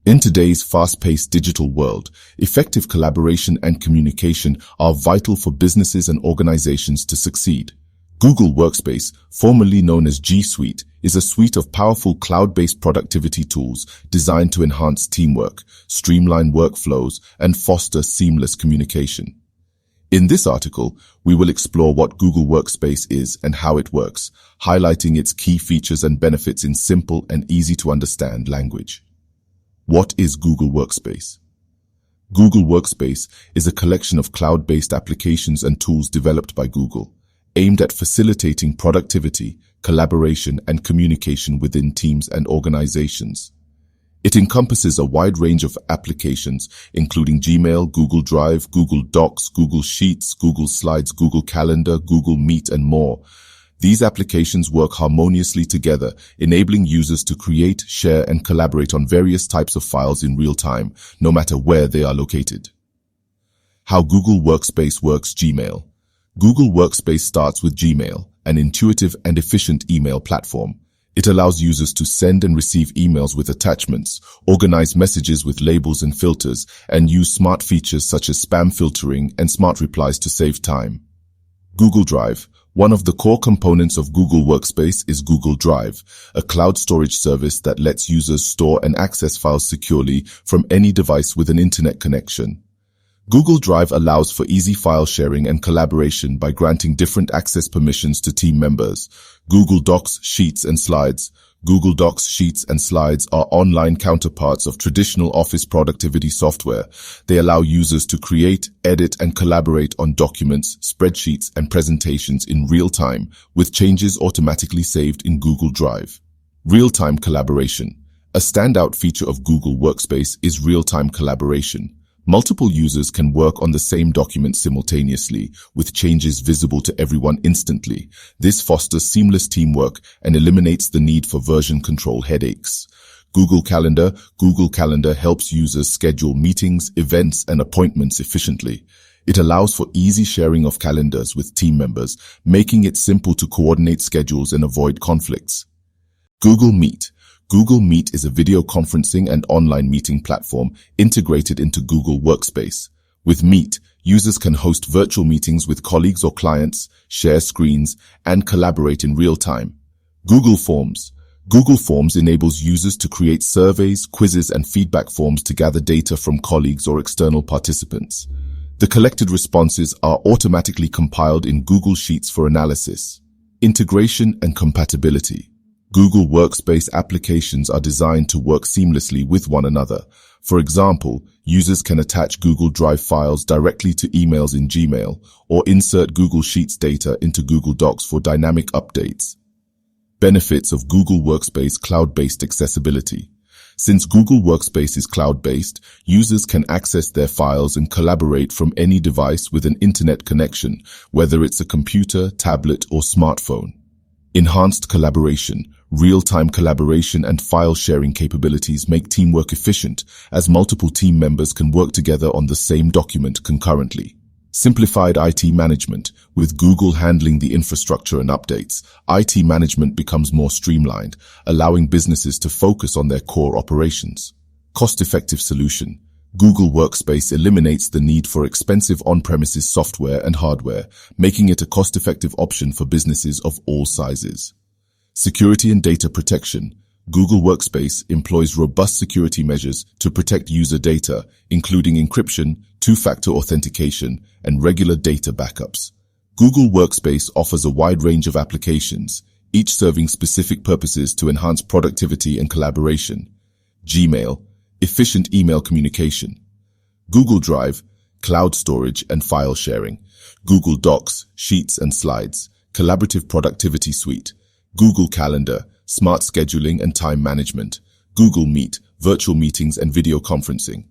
In today's fast-paced digital world, effective collaboration and communication are vital for businesses and organizations to succeed. Google Workspace, formerly known as G Suite, is a suite of powerful cloud-based productivity tools designed to enhance teamwork, streamline workflows, and foster seamless communication. In this article, we will explore what Google Workspace is and how it works, highlighting its key features and benefits in simple and easy-to-understand language. What is Google Workspace? Google Workspace is a collection of cloud-based applications and tools developed by Google, aimed at facilitating productivity, collaboration, and communication within teams and organizations. It encompasses a wide range of applications, including Gmail, Google Drive, Google Docs, Google Sheets, Google Slides, Google Calendar, Google Meet, and more. These applications work harmoniously together, enabling users to create, share, and collaborate on various types of files in real time, no matter where they are located. How Google Workspace works. Gmail. Google Workspace starts with Gmail, an intuitive and efficient email platform. It allows users to send and receive emails with attachments, organize messages with labels and filters, and use smart features such as spam filtering and smart replies to save time. Google Drive. One of the core components of Google Workspace is Google Drive, a cloud storage service that lets users store and access files securely from any device with an internet connection. Google Drive allows for easy file sharing and collaboration by granting different access permissions to team members. Google Docs, Sheets, and Slides. Google Docs, Sheets, and Slides are online counterparts of traditional office productivity software. They allow users to create, edit, and collaborate on documents, spreadsheets, and presentations in real time, with changes automatically saved in Google Drive. Real-time collaboration. A standout feature of Google Workspace is real-time collaboration. Multiple users can work on the same document simultaneously, with changes visible to everyone instantly. This fosters seamless teamwork and eliminates the need for version control headaches. Google Calendar. Google Calendar helps users schedule meetings, events, and appointments efficiently. It allows for easy sharing of calendars with team members, making it simple to coordinate schedules and avoid conflicts. Google Meet. Google Meet is a video conferencing and online meeting platform integrated into Google Workspace. With Meet, users can host virtual meetings with colleagues or clients, share screens, and collaborate in real time. Google Forms. Google Forms enables users to create surveys, quizzes, and feedback forms to gather data from colleagues or external participants. The collected responses are automatically compiled in Google Sheets for analysis. Integration and compatibility. Google Workspace applications are designed to work seamlessly with one another. For example, users can attach Google Drive files directly to emails in Gmail or insert Google Sheets data into Google Docs for dynamic updates. Benefits of Google Workspace cloud-based accessibility. Since Google Workspace is cloud-based, users can access their files and collaborate from any device with an internet connection, whether it's a computer, tablet, or smartphone. Enhanced collaboration. Real-time collaboration and file sharing capabilities make teamwork efficient, as multiple team members can work together on the same document concurrently. Simplified IT management. With Google handling the infrastructure and updates, IT management becomes more streamlined, allowing businesses to focus on their core operations. Cost-effective solution. Google Workspace eliminates the need for expensive on-premises software and hardware, making it a cost-effective option for businesses of all sizes. Security and data protection. Google Workspace employs robust security measures to protect user data, including encryption, two-factor authentication, and regular data backups. Google Workspace offers a wide range of applications, each serving specific purposes to enhance productivity and collaboration. Gmail. Efficient email communication. Google Drive. Cloud storage and file sharing. Google Docs, Sheets, and Slides. Collaborative productivity suite. Google Calendar, smart scheduling and time management. Google Meet, virtual meetings and video conferencing.